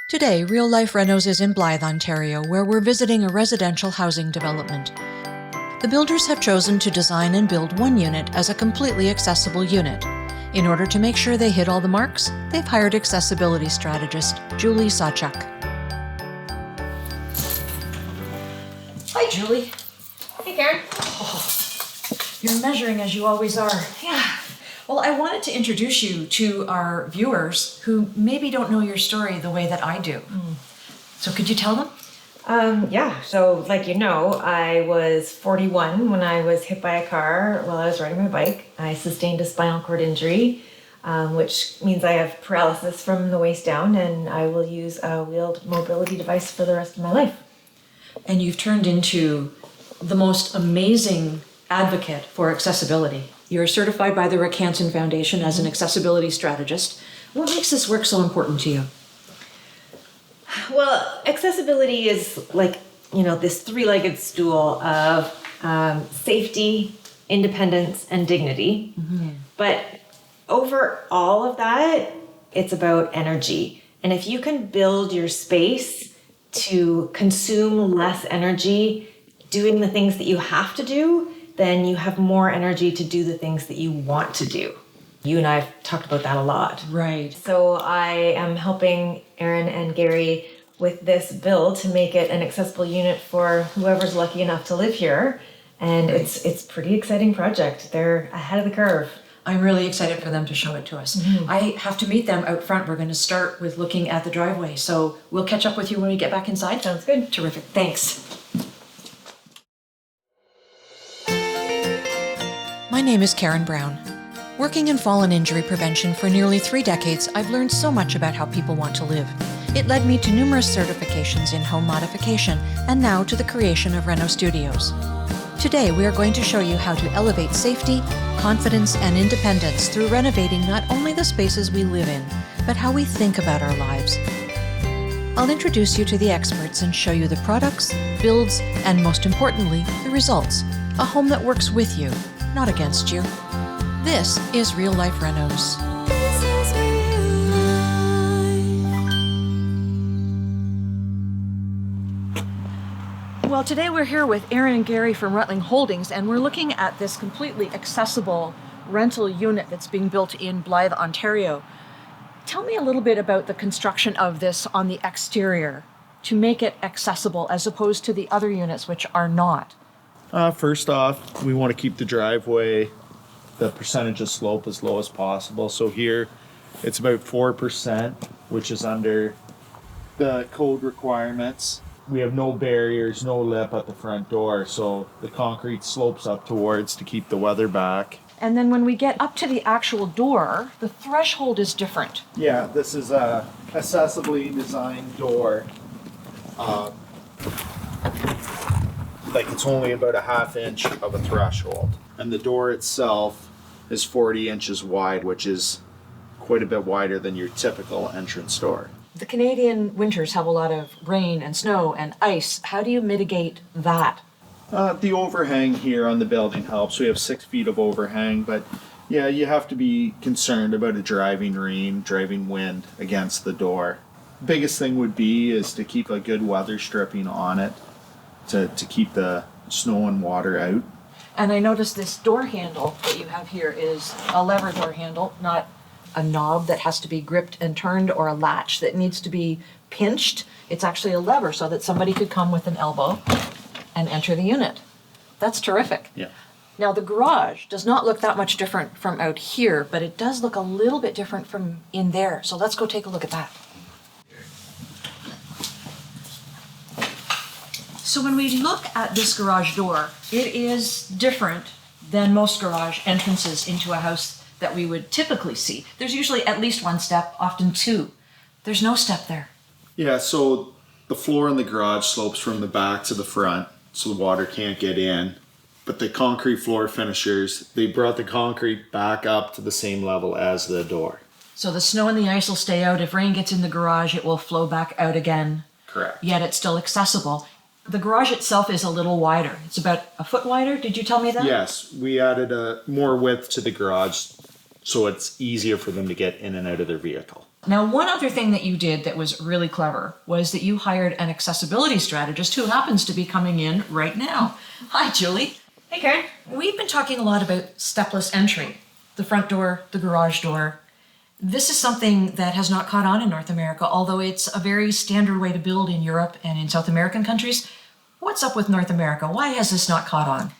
Today, Real Life Renos is in Blyth, Ontario, where we're visiting a residential housing development. The builders have chosen to design and build one unit as a completely accessible unit. In order to make sure they hit all the marks, they've hired accessibility strategist Julie Sawchuk. Hi, Julie. Hey, Karen. You're measuring as you always are. Yeah. Well, I wanted to introduce you to our viewers who maybe don't know your story the way that I do. So could you tell them? So like I was 41 when I was hit by a car while I was riding my bike. I sustained a spinal cord injury, which means I have paralysis from the waist down, and I will use a wheeled mobility device for the rest of my life. And you've turned into the most amazing advocate for accessibility. You're certified by the Rick Foundation as an accessibility strategist. What makes this work so important to you? Well, accessibility is like, this three-legged stool of safety, independence, and dignity. Mm-hmm. But over all of that, it's about energy. And if you can build your space to consume less energy doing the things that you have to do, then you have more energy to do the things that you want to do. You and I have talked about that a lot. Right. So I am helping Aaron and Gary with this build to make it an accessible unit for whoever's lucky enough to live here. And it's a pretty exciting project. They're ahead of the curve. I'm really excited for them to show it to us. Mm-hmm. I have to meet them out front. We're going to start with looking at the driveway. So we'll catch up with you when we get back inside. Sounds good. Terrific. Thanks. My name is Karen Brown. Working in fallen injury prevention for nearly 3 decades, I've learned so much about how people want to live. It led me to numerous certifications in home modification and now to the creation of Reno Studios. Today, we are going to show you how to elevate safety, confidence, and independence through renovating not only the spaces we live in, but how we think about our lives. I'll introduce you to the experts and show you the products, builds, and most importantly, the results. A home that works with you, not against you. This is Real Life Renos. Well, today we're here with Aaron and Gary from Rutling Holdings, and we're looking at this completely accessible rental unit that's being built in Blyth, Ontario. Tell me a little bit about the construction of this on the exterior to make it accessible as opposed to the other units which are not. First off, we want to keep the driveway, the percentage of slope as low as possible. So here it's about 4%, which is under the code requirements. We have no barriers, no lip at the front door, so the concrete slopes up towards to keep the weather back. And then when we get up to the actual door, the threshold is different. Yeah, this is a accessibly designed door. Like it's only about a ½ inch of a threshold. And the door itself is 40 inches wide, which is quite a bit wider than your typical entrance door. The Canadian winters have a lot of rain and snow and ice. How do you mitigate that? The overhang here on the building helps. We have 6 feet of overhang, but yeah, you have to be concerned about a driving rain, driving wind against the door. Biggest thing would be is to keep a good weather stripping on it to keep the snow and water out. And I noticed this door handle that you have here is a lever door handle, not a knob that has to be gripped and turned or a latch that needs to be pinched. It's actually a lever so that somebody could come with an elbow and enter the unit. That's terrific. Yeah. Now the garage does not look that much different from out here, but it does look a little bit different from in there. So let's go take a look at that. So when we look at this garage door, it is different than most garage entrances into a house that we would typically see. There's usually at least 1 step, often 2. There's no step there. Yeah, so the floor in the garage slopes from the back to the front, so the water can't get in. But the concrete floor finishers, they brought the concrete back up to the same level as the door. So the snow and the ice will stay out. If rain gets in the garage, it will flow back out again. Correct. Yet it's still accessible. The garage itself is a little wider. It's about a foot wider. Did you tell me that? Yes, we added more width to the garage so it's easier for them to get in and out of their vehicle. Now, one other thing that you did that was really clever was that you hired an accessibility strategist who happens to be coming in right now. Hi, Julie. Hey, Karen. We've been talking a lot about stepless entry, the front door, the garage door. This is something that has not caught on in North America, although it's a very standard way to build in Europe and in South American countries. What's up with North America? Why has this not caught on?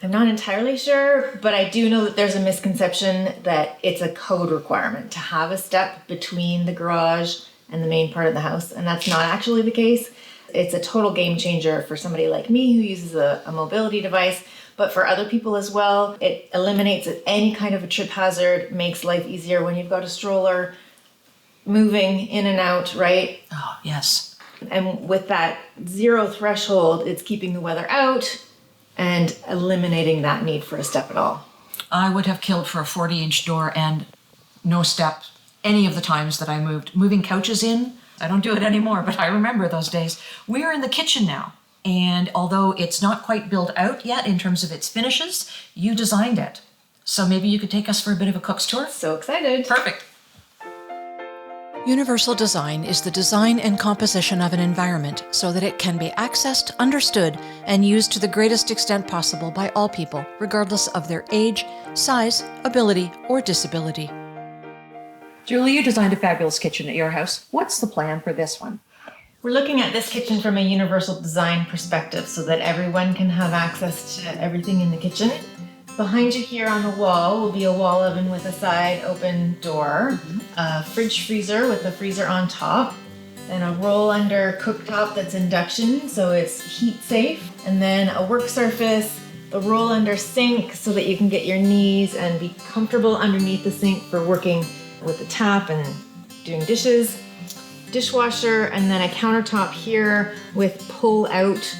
I'm not entirely sure, but I do know that there's a misconception that it's a code requirement to have a step between the garage and the main part of the house, and that's not actually the case. It's a total game changer for somebody like me who uses a mobility device, but for other people as well. It eliminates any kind of a trip hazard, makes life easier when you've got a stroller moving in and out, right? Oh, yes. And with that zero threshold, it's keeping the weather out and eliminating that need for a step at all. I would have killed for a 40-inch door and no step any of the times that I moved. Moving couches in, I don't do it anymore, but I remember those days. We're in the kitchen now, and although it's not quite built out yet in terms of its finishes, you designed it. So maybe you could take us for a bit of a cook's tour? So excited. Perfect. Universal design is the design and composition of an environment so that it can be accessed, understood, and used to the greatest extent possible by all people, regardless of their age, size, ability, or disability. Julie, you designed a fabulous kitchen at your house. What's the plan for this one? We're looking at this kitchen from a universal design perspective so that everyone can have access to everything in the kitchen. Behind you here on the wall will be a wall oven with a side open door, a fridge freezer with a freezer on top, then a roll under cooktop that's induction so it's heat safe, and then a work surface, the roll under sink so that you can get your knees and be comfortable underneath the sink for working with the tap and doing dishes, dishwasher, and then a countertop here with pull out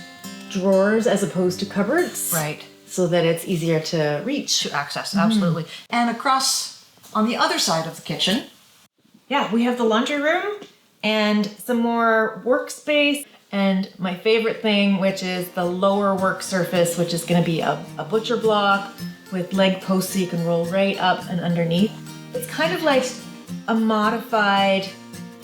drawers as opposed to cupboards. Right. So that it's easier to reach. To access, absolutely. And across on the other side of the kitchen. Yeah, we have the laundry room and some more workspace. And my favorite thing, which is the lower work surface, which is going to be a butcher block with leg posts so you can roll right up and underneath. It's kind of like a modified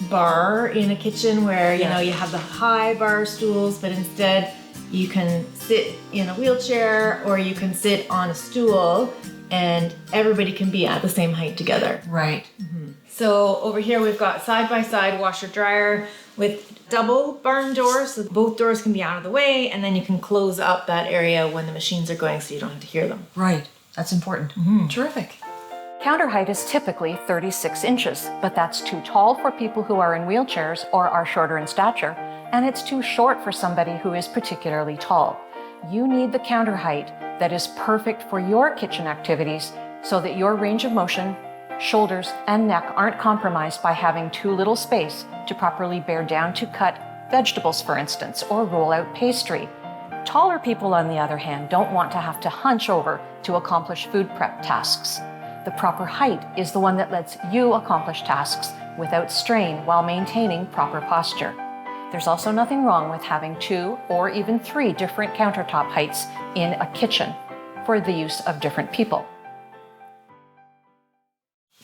bar in a kitchen where, you know, you have the high bar stools, but instead you can sit in a wheelchair or you can sit on a stool and everybody can be at the same height together. Right. So over here we've got side-by-side washer dryer with double barn doors, so both doors can be out of the way, and then you can close up that area when the machines are going so you don't have to hear them. Right. That's important. Terrific. Counter height is typically 36 inches, but that's too tall for people who are in wheelchairs or are shorter in stature, and it's too short for somebody who is particularly tall. You need the counter height that is perfect for your kitchen activities so that your range of motion, shoulders, and neck aren't compromised by having too little space to properly bear down to cut vegetables, for instance, or roll out pastry. Taller people, on the other hand, don't want to have to hunch over to accomplish food prep tasks. The proper height is the one that lets you accomplish tasks without strain while maintaining proper posture. There's also nothing wrong with having 2 or even 3 different countertop heights in a kitchen for the use of different people.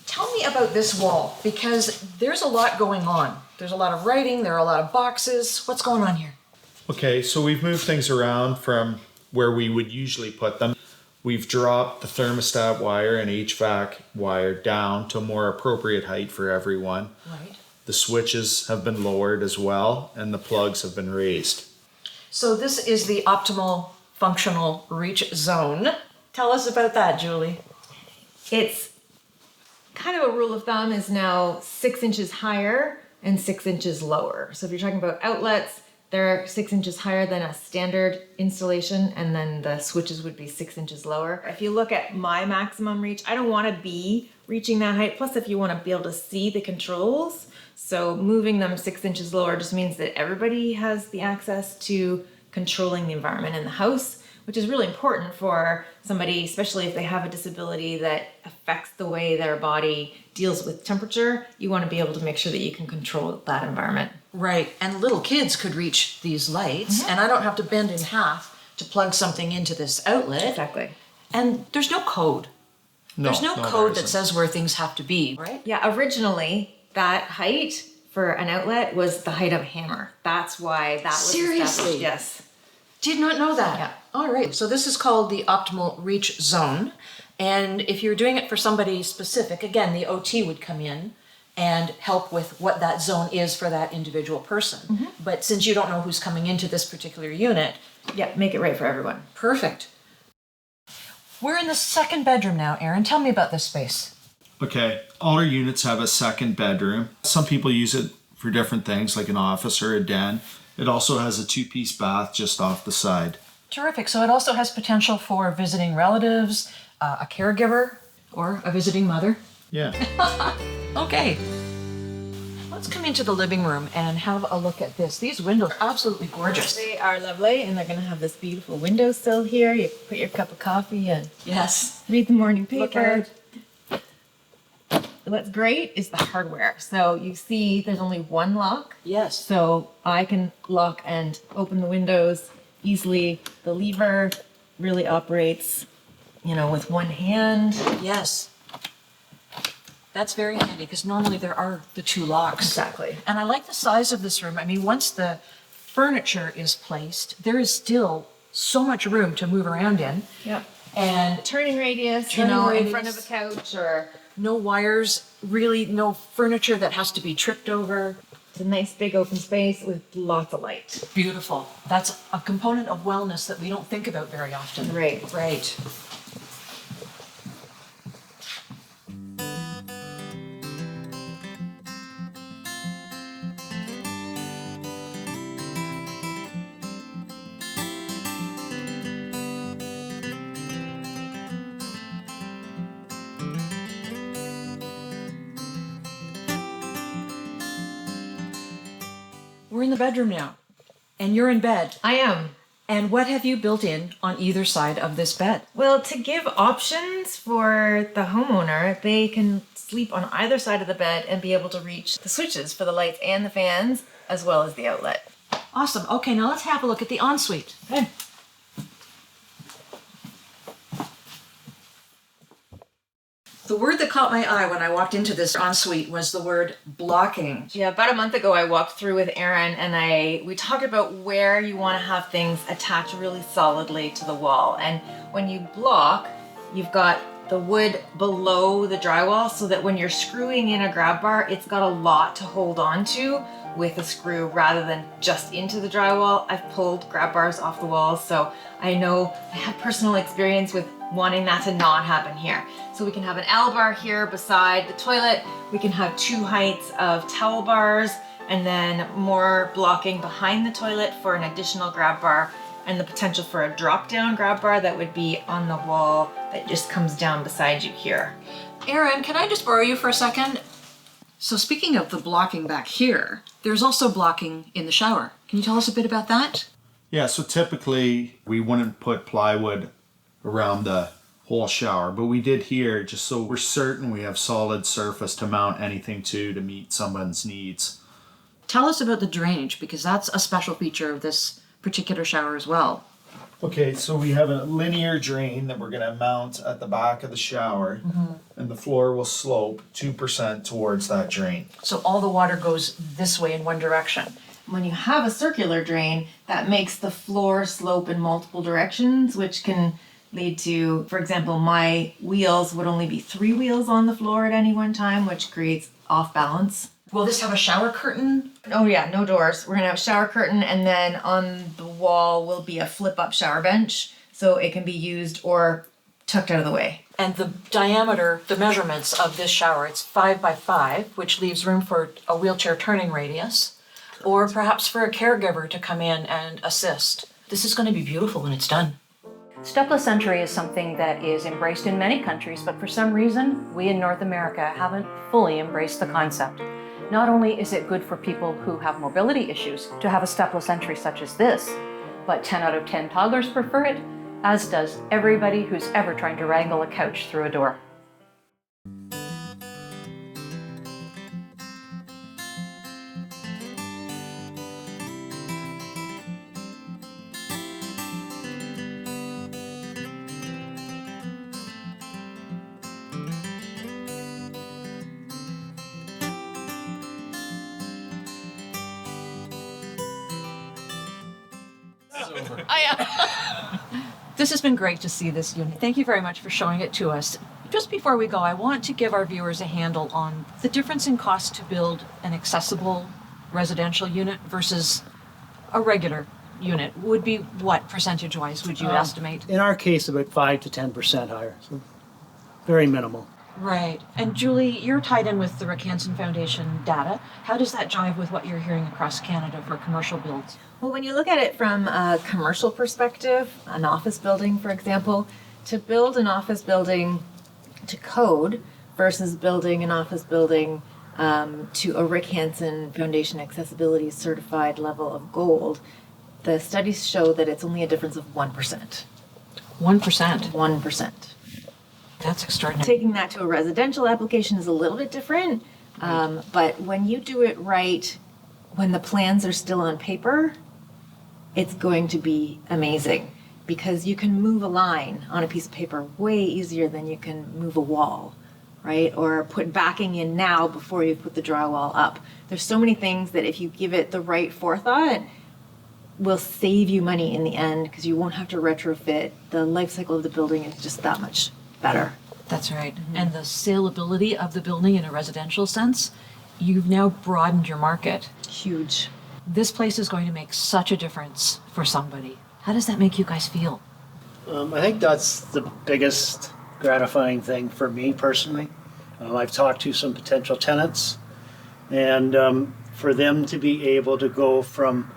Tell me about this wall, because there's a lot going on. There's a lot of writing, there are a lot of boxes. What's going on here? Okay, so we've moved things around from where we would usually put them. We've dropped the thermostat wire and HVAC wire down to a more appropriate height for everyone. Right. The switches have been lowered as well, and the plugs have been raised. So this is the optimal functional reach zone. Tell us about that, Julie. It's kind of a rule of thumb is now 6 inches higher and 6 inches lower. So if you're talking about outlets, they're 6 inches higher than a standard installation, and then the switches would be 6 inches lower. If you look at my maximum reach, I don't want to be reaching that height. Plus, if you want to be able to see the controls, so moving them 6 inches lower just means that everybody has the access to controlling the environment in the house, which is really important for somebody, especially if they have a disability that affects the way their body deals with temperature. You want to be able to make sure that you can control that environment. Right, and little kids could reach these lights, and I don't have to bend in half to plug something into this outlet. Exactly. And there's no code. There's no there code that isn't. says where things have to be, right? Yeah, originally that height for an outlet was the height of a hammer. That's why that was Seriously? established. Yes. Did not know that. Yeah. All right. So this is called the optimal reach zone. And if you're doing it for somebody specific, again, the OT would come in and help with what that zone is for that individual person. But since you don't know who's coming into this particular unit, Yeah, make it right for everyone. perfect. We're in the second bedroom now, Aaron. Tell me about this space. Okay, all our units have a second bedroom. Some people use it for different things, like an office or a den. It also has a 2-piece bath just off the side. Terrific. So it also has potential for visiting relatives, a caregiver, or a visiting mother. Yeah. Okay. Let's come into the living room and have a look at this. These windows are absolutely gorgeous. They are lovely, and they're going to have this beautiful windowsill here. You put your cup of coffee and Yes. read the morning Look paper. out. What's great is the hardware. So you see there's only one lock. Yes. So I can lock and open the windows easily. The lever really operates, with one hand. Yes. That's very handy because normally there are the two locks. Exactly. And I like the size of this room. I mean, once the furniture is placed, there is still so much room to move around in. Yep. And Turning radius, Turning in radius. front of a couch, or no wires, really no furniture that has to be tripped over. it's a nice big open space with lots of light. Beautiful. That's a component of wellness that we don't think about very often. Right. Right. We're in the bedroom now, and you're in bed. I am. And what have you built in on either side of this bed? Well, to give options for the homeowner, they can sleep on either side of the bed and be able to reach the switches for the lights and the fans, as well as the outlet. Awesome. Okay, now let's have a look at the ensuite. Okay. The word that caught my eye when I walked into this ensuite was the word blocking. Yeah, about a month ago, I walked through with Aaron and we talked about where you want to have things attached really solidly to the wall. And when you block, you've got the wood below the drywall so that when you're screwing in a grab bar, it's got a lot to hold on to with a screw rather than just into the drywall. I've pulled grab bars off the walls, so I know I have personal experience with wanting that to not happen here. So we can have an L bar here beside the toilet. We can have 2 heights of towel bars and then more blocking behind the toilet for an additional grab bar and the potential for a drop down grab bar that would be on the wall that just comes down beside you here. Aaron, can I just borrow you for a second? So speaking of the blocking back here, there's also blocking in the shower. Can you tell us a bit about that? Yeah, so typically we wouldn't put plywood around the whole shower, but we did here just so we're certain we have solid surface to mount anything to meet someone's needs. Tell us about the drainage, because that's a special feature of this particular shower as well. Okay, so we have a linear drain that we're going to mount at the back of the shower, and the floor will slope 2% towards that drain. So all the water goes this way in one direction. When you have a circular drain, that makes the floor slope in multiple directions, which can lead to, for example, my wheels would only be 3 wheels on the floor at any one time, which creates off balance. Will this have a shower curtain? Oh yeah, no doors. We're gonna have a shower curtain, and then on the wall will be a flip up shower bench, so it can be used or tucked out of the way. And the diameter, the measurements of this shower, it's 5 by 5, which leaves room for a wheelchair turning radius, or perhaps for a caregiver to come in and assist. This is going to be beautiful when it's done. Stepless entry is something that is embraced in many countries, but for some reason, we in North America haven't fully embraced the concept. Not only is it good for people who have mobility issues to have a stepless entry such as this, but 10 out of 10 toddlers prefer it, as does everybody who's ever trying to wrangle a couch through a door. This has been great to see this unit. Thank you very much for showing it to us. Just before we go, I want to give our viewers a handle on the difference in cost to build an accessible residential unit versus a regular unit. Would be what percentage-wise would you estimate? In our case, about 5 to 10% higher, so very minimal. Right. And Julie, you're tied in with the Rick Hansen Foundation data. How does that jive with what you're hearing across Canada for commercial builds? Well, when you look at it from a commercial perspective, an office building, for example, to build an office building to code versus building an office building to a Rick Hansen Foundation accessibility certified level of gold, the studies show that it's only a difference of 1%. 1%. 1%. That's extraordinary. Taking that to a residential application is a little bit different, but when you do it right, when the plans are still on paper, it's going to be amazing because you can move a line on a piece of paper way easier than you can move a wall, right? Or put backing in now before you put the drywall up. There's so many things that if you give it the right forethought, will save you money in the end because you won't have to retrofit. The life cycle of the building is just that much better. That's right. And the saleability of the building in a residential sense, you've now broadened your market. Huge. This place is going to make such a difference for somebody. How does that make you guys feel? I think that's the biggest gratifying thing for me personally. I've talked to some potential tenants, and for them to be able to go from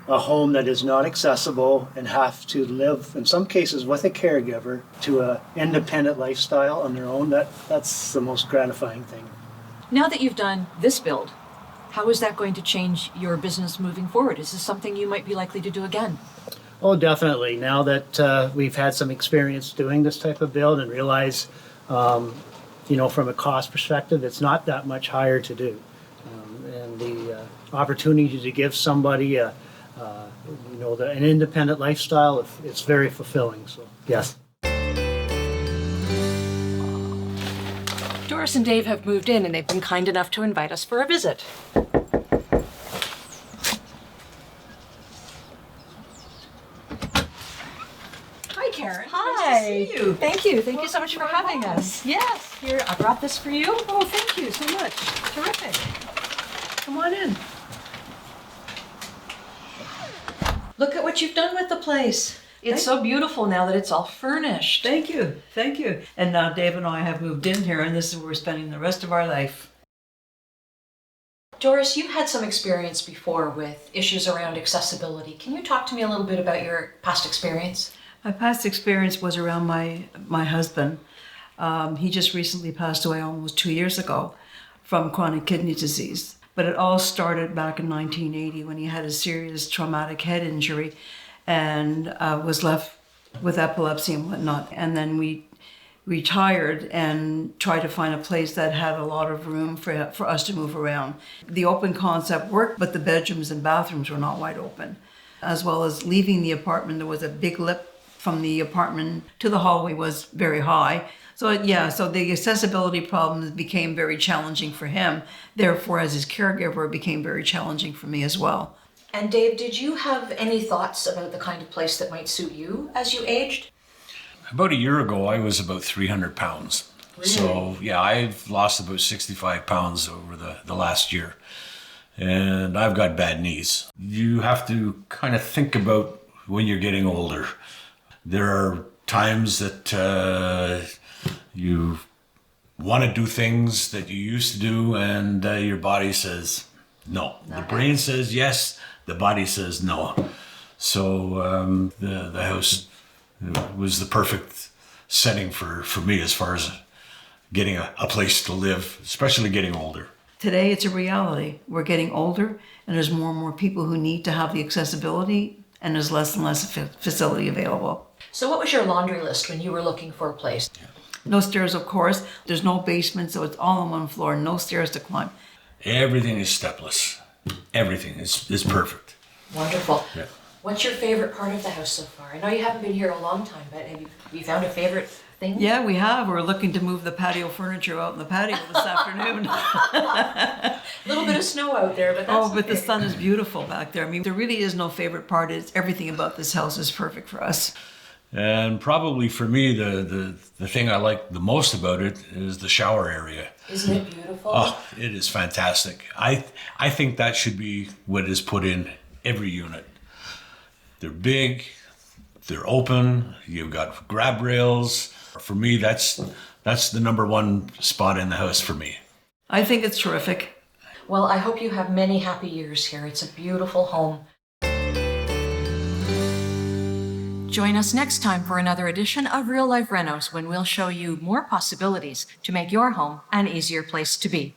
a home that is not accessible and have to live, in some cases with a caregiver, to an independent lifestyle on their own, that's the most gratifying thing. Now that you've done this build, how is that going to change your business moving forward? Is this something you might be likely to do again? Oh, definitely. Now that we've had some experience doing this type of build and realize, from a cost perspective, it's not that much higher to do. And the opportunity to give somebody an independent lifestyle, it's very fulfilling. So, yes. Doris and Dave have moved in and they've been kind enough to invite us for a visit. Hi, Karen. Hi. Nice to see you. Thank you. Thank you so much for having us. Yes. Here, I brought this for you. Oh, thank you so much. Terrific. Come on in. Look at what you've done with the place. It's so beautiful now that it's all furnished. Thank you. Thank you. And now Dave and I have moved in here, and this is where we're spending the rest of our life. Doris, you had some experience before with issues around accessibility. Can you talk to me a little bit about your past experience? My past experience was around my husband. He just recently passed away almost 2 years ago from chronic kidney disease. But it all started back in 1980 when he had a serious traumatic head injury and was left with epilepsy and whatnot. And then we retired and tried to find a place that had a lot of room for us to move around. The open concept worked, but the bedrooms and bathrooms were not wide open. As well as leaving the apartment, there was a big lip from the apartment to the hallway was very high. So the accessibility problems became very challenging for him. Therefore, as his caregiver, it became very challenging for me as well. And Dave, did you have any thoughts about the kind of place that might suit you as you aged? About a year ago, I was about 300 pounds. Really? So, yeah, I've lost about 65 pounds over the last year. And I've got bad knees. You have to kind of think about when you're getting older. There are times that you want to do things that you used to do, and your body says no. The brain says yes, the body says no. So the house was the perfect setting for me as far as getting a place to live, especially getting older. Today, it's a reality. We're getting older, and there's more and more people who need to have the accessibility, and there's less and less facility available. So what was your laundry list when you were looking for a place? No stairs, of course. There's no basement, so it's all on one floor, no stairs to climb. Everything is stepless. Everything is perfect. Wonderful. Yeah. What's your favorite part of the house so far? I know you haven't been here a long time, but have you found a favorite thing? Yeah, we have. We're looking to move the patio furniture out in the patio this afternoon. A little bit of snow out there, but that's But the okay. sun is beautiful back there. I mean, there really is no favorite part. It's everything about this house is perfect for us. And probably for me, the thing I like the most about it is the shower area. Isn't it beautiful? Oh, it is fantastic. I think that should be what is put in every unit. They're big, they're open, you've got grab rails. For me, that's the number one spot in the house for me. I think it's terrific. Well, I hope you have many happy years here. It's a beautiful home. Join us next time for another edition of Real Life Renos, when we'll show you more possibilities to make your home an easier place to be.